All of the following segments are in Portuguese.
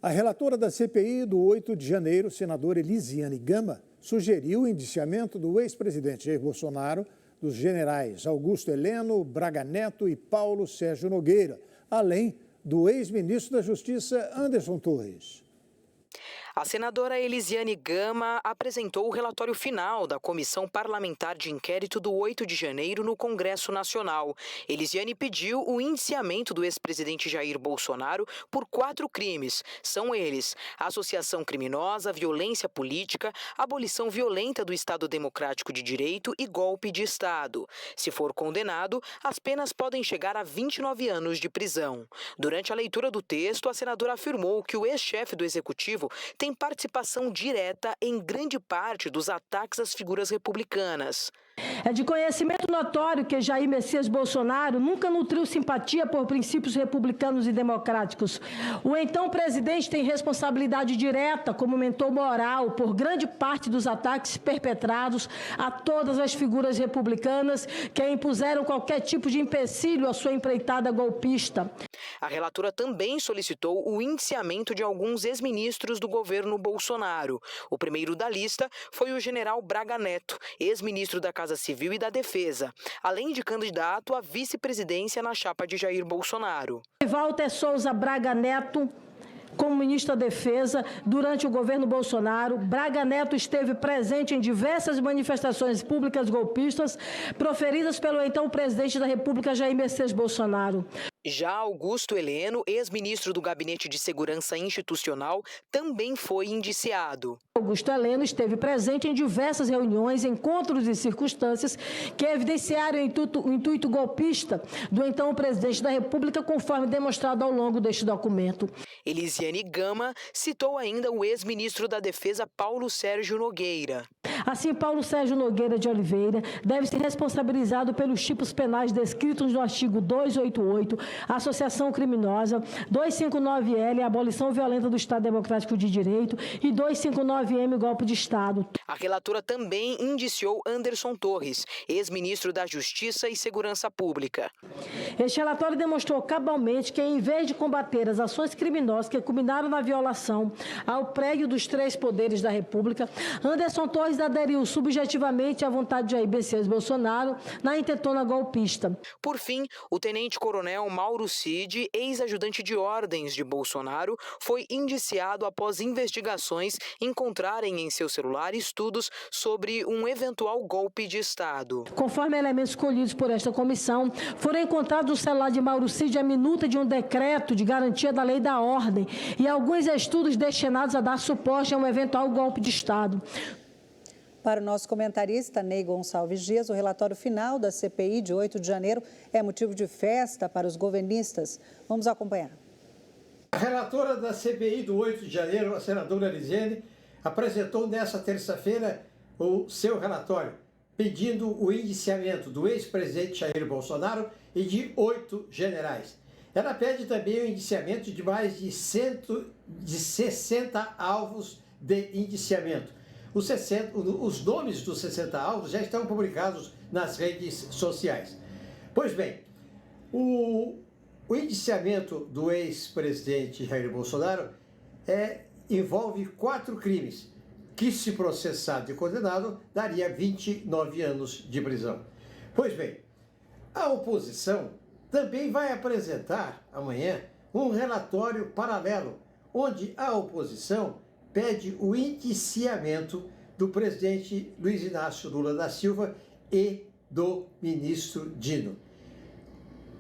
A relatora da CPI do 8 de janeiro, senadora Elisiane Gama, sugeriu o indiciamento do ex-presidente Jair Bolsonaro, dos generais Augusto Heleno, Braga Neto e Paulo Sérgio Nogueira, além do ex-ministro da Justiça Anderson Torres. A senadora Elisiane Gama apresentou o relatório final da Comissão Parlamentar de Inquérito do 8 de janeiro no Congresso Nacional. Elisiane pediu o indiciamento do ex-presidente Jair Bolsonaro por 4 crimes. São eles: associação criminosa, violência política, abolição violenta do Estado Democrático de Direito e golpe de Estado. Se for condenado, as penas podem chegar a 29 anos de prisão. Durante a leitura do texto, a senadora afirmou que o ex-chefe do Executivo tem participação direta em grande parte dos ataques às figuras republicanas. É de conhecimento notório que Jair Messias Bolsonaro nunca nutriu simpatia por princípios republicanos e democráticos. O então presidente tem responsabilidade direta como mentor moral por grande parte dos ataques perpetrados a todas as figuras republicanas que impuseram qualquer tipo de empecilho à sua empreitada golpista. A relatora também solicitou o indiciamento de alguns ex-ministros do governo Bolsonaro. O primeiro da lista foi o general Braga Neto, ex-ministro da Casa Civil e da Defesa, além de candidato à vice-presidência na chapa de Jair Bolsonaro. Walter Souza Braga Neto, como ministro da Defesa, durante o governo Bolsonaro, Braga Neto esteve presente em diversas manifestações públicas golpistas proferidas pelo então presidente da República, Jair Messias Bolsonaro. Já Augusto Heleno, ex-ministro do Gabinete de Segurança Institucional, também foi indiciado. Augusto Heleno esteve presente em diversas reuniões, encontros e circunstâncias que evidenciaram o intuito golpista do então presidente da República, conforme demonstrado ao longo deste documento. Elisiane Gama citou ainda o ex-ministro da Defesa, Paulo Sérgio Nogueira. Assim, Paulo Sérgio Nogueira de Oliveira deve ser responsabilizado pelos tipos penais descritos no artigo 288, associação criminosa, 259L, abolição violenta do Estado Democrático de Direito, e 259M, golpe de Estado. A relatora também indiciou Anderson Torres, ex-ministro da Justiça e Segurança Pública. Este relatório demonstrou cabalmente que, em vez de combater as ações criminosas que culminaram na violação ao prédio dos 3 poderes da República, Anderson Torres aderiu subjetivamente à vontade de Jair Messias Bolsonaro na intentona golpista. Por fim, o tenente-coronel Mauro Cid, ex-ajudante de ordens de Bolsonaro, foi indiciado após investigações encontrarem em seu celular estudos sobre um eventual golpe de Estado. Conforme elementos colhidos por esta comissão, foram encontrados no celular de Mauro Cid a minuta de um decreto de garantia da lei da ordem e alguns estudos destinados a dar suporte a um eventual golpe de Estado. Para o nosso comentarista, Ney Gonçalves Dias, o relatório final da CPI de 8 de janeiro é motivo de festa para os governistas. Vamos acompanhar. A relatora da CPI do 8 de janeiro, a senadora Elisiane, apresentou nesta terça-feira o seu relatório, pedindo o indiciamento do ex-presidente Jair Bolsonaro e de 8 generais. Ela pede também o indiciamento de mais de 60 alvos de indiciamento. Os nomes dos 60 alvos já estão publicados nas redes sociais. Pois bem, o indiciamento do ex-presidente Jair Bolsonaro envolve 4 crimes, que, se processado e condenado, daria 29 anos de prisão. Pois bem, a oposição também vai apresentar amanhã um relatório paralelo, onde a oposição pede o indiciamento do presidente Luiz Inácio Lula da Silva e do ministro Dino.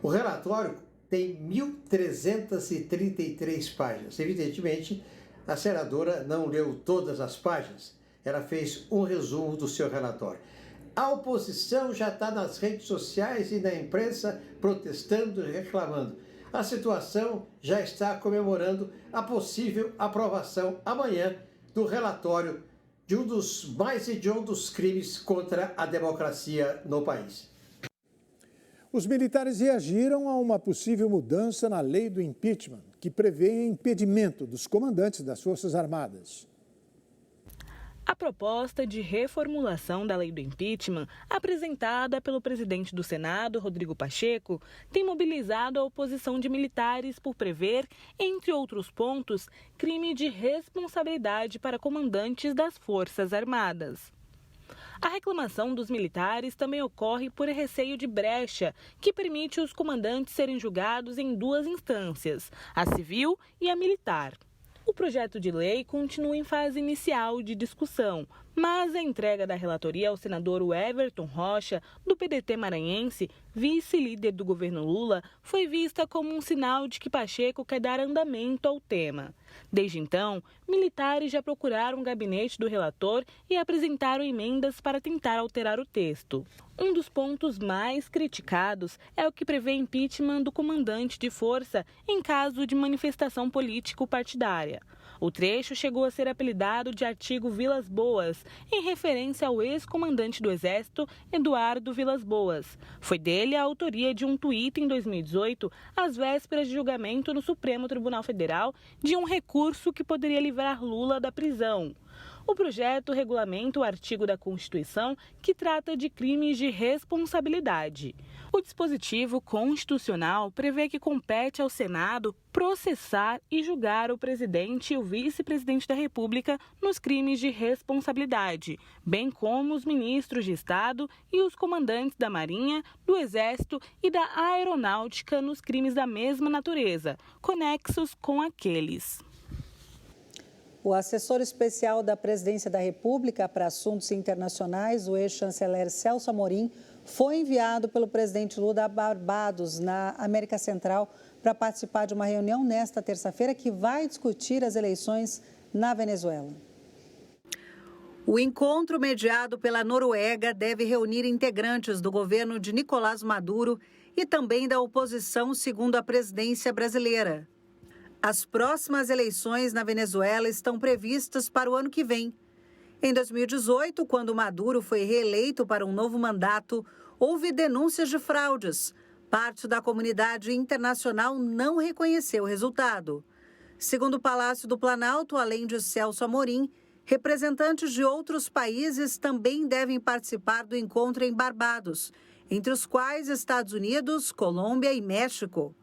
O relatório tem 1.333 páginas. Evidentemente, a senadora não leu todas as páginas. Ela fez um resumo do seu relatório. A oposição já está nas redes sociais e na imprensa protestando e reclamando. A situação já está comemorando a possível aprovação amanhã do relatório de um dos mais hediondos crimes contra a democracia no país. Os militares reagiram a uma possível mudança na lei do impeachment, que prevê impedimento dos comandantes das Forças Armadas. A proposta de reformulação da lei do impeachment, apresentada pelo presidente do Senado, Rodrigo Pacheco, tem mobilizado a oposição de militares por prever, entre outros pontos, crime de responsabilidade para comandantes das Forças Armadas. A reclamação dos militares também ocorre por receio de brecha, que permite os comandantes serem julgados em duas instâncias, a civil e a militar. O projeto de lei continua em fase inicial de discussão, mas a entrega da relatoria ao senador Everton Rocha, do PDT maranhense, vice-líder do governo Lula, foi vista como um sinal de que Pacheco quer dar andamento ao tema. Desde então, militares já procuraram o gabinete do relator e apresentaram emendas para tentar alterar o texto. Um dos pontos mais criticados é o que prevê impeachment do comandante de força em caso de manifestação político-partidária. O trecho chegou a ser apelidado de artigo Vilas Boas, em referência ao ex-comandante do Exército, Eduardo Vilas Boas. Foi dele a autoria de um tuit em 2018, às vésperas de julgamento no Supremo Tribunal Federal, de um recurso que poderia livrar Lula da prisão. O projeto regulamenta o artigo da Constituição que trata de crimes de responsabilidade. O dispositivo constitucional prevê que compete ao Senado processar e julgar o presidente e o vice-presidente da República nos crimes de responsabilidade, bem como os ministros de Estado e os comandantes da Marinha, do Exército e da Aeronáutica nos crimes da mesma natureza, conexos com aqueles. O assessor especial da Presidência da República para Assuntos Internacionais, o ex-chanceler Celso Amorim, foi enviado pelo presidente Lula a Barbados, na América Central, para participar de uma reunião nesta terça-feira que vai discutir as eleições na Venezuela. O encontro mediado pela Noruega deve reunir integrantes do governo de Nicolás Maduro e também da oposição, segundo a presidência brasileira. As próximas eleições na Venezuela estão previstas para o ano que vem. Em 2018, quando Maduro foi reeleito para um novo mandato, houve denúncias de fraudes. Parte da comunidade internacional não reconheceu o resultado. Segundo o Palácio do Planalto, além de Celso Amorim, representantes de outros países também devem participar do encontro em Barbados, entre os quais Estados Unidos, Colômbia e México.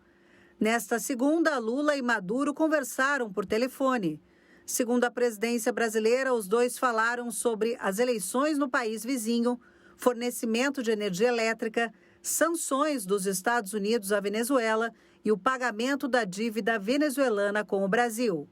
Nesta segunda, Lula e Maduro conversaram por telefone. Segundo a presidência brasileira, os dois falaram sobre as eleições no país vizinho, fornecimento de energia elétrica, sanções dos Estados Unidos à Venezuela e o pagamento da dívida venezuelana com o Brasil.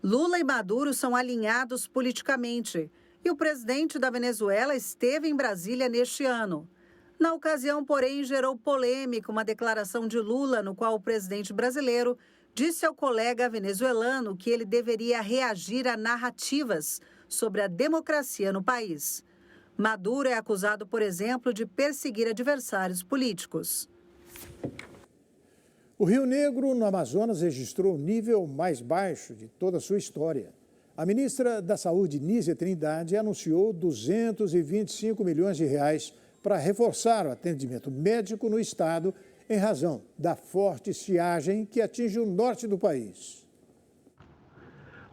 Lula e Maduro são alinhados politicamente e o presidente da Venezuela esteve em Brasília neste ano. Na ocasião, porém, gerou polêmica uma declaração de Lula, no qual o presidente brasileiro disse ao colega venezuelano que ele deveria reagir a narrativas sobre a democracia no país. Maduro é acusado, por exemplo, de perseguir adversários políticos. O Rio Negro, no Amazonas, registrou o nível mais baixo de toda a sua história. A ministra da Saúde, Nízia Trindade, anunciou 225 milhões de reais para reforçar o atendimento médico no estado em razão da forte estiagem que atinge o norte do país.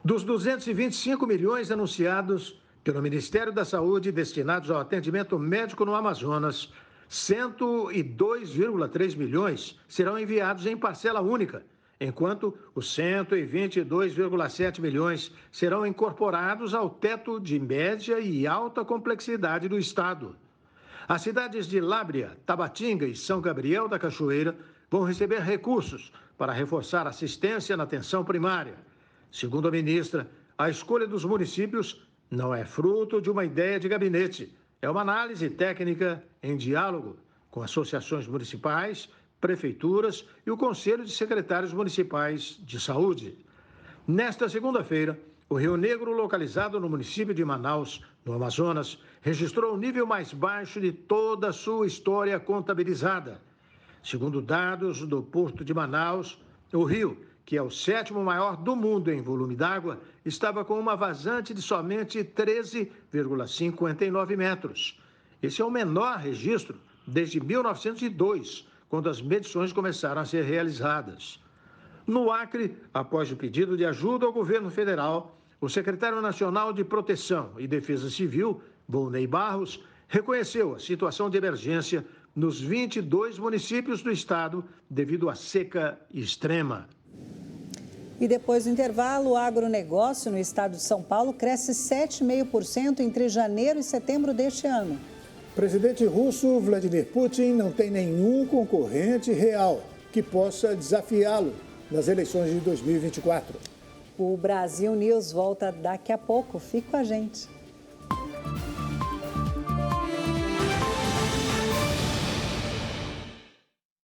Dos 225 milhões anunciados pelo Ministério da Saúde destinados ao atendimento médico no Amazonas, 102,3 milhões serão enviados em parcela única, enquanto os 122,7 milhões serão incorporados ao teto de média e alta complexidade do estado. As cidades de Lábrea, Tabatinga e São Gabriel da Cachoeira vão receber recursos para reforçar a assistência na atenção primária. Segundo a ministra, a escolha dos municípios não é fruto de uma ideia de gabinete, é uma análise técnica em diálogo com associações municipais, prefeituras e o Conselho de Secretários Municipais de Saúde. Nesta segunda-feira, o Rio Negro, localizado no município de Manaus, no Amazonas, registrou o nível mais baixo de toda a sua história contabilizada. Segundo dados do Porto de Manaus, o rio, que é o 7º maior do mundo em volume d'água, estava com uma vazante de somente 13,59 metros. Esse é o menor registro desde 1902, quando as medições começaram a ser realizadas. No Acre, após o pedido de ajuda ao governo federal, O secretário nacional de Proteção e Defesa Civil, Volney Barros, reconheceu a situação de emergência nos 22 municípios do estado devido à seca extrema. E depois do intervalo, o agronegócio no estado de São Paulo cresce 7,5% entre janeiro e setembro deste ano. O presidente russo Vladimir Putin não tem nenhum concorrente real que possa desafiá-lo nas eleições de 2024. O Brasil News volta daqui a pouco. Fique com a gente.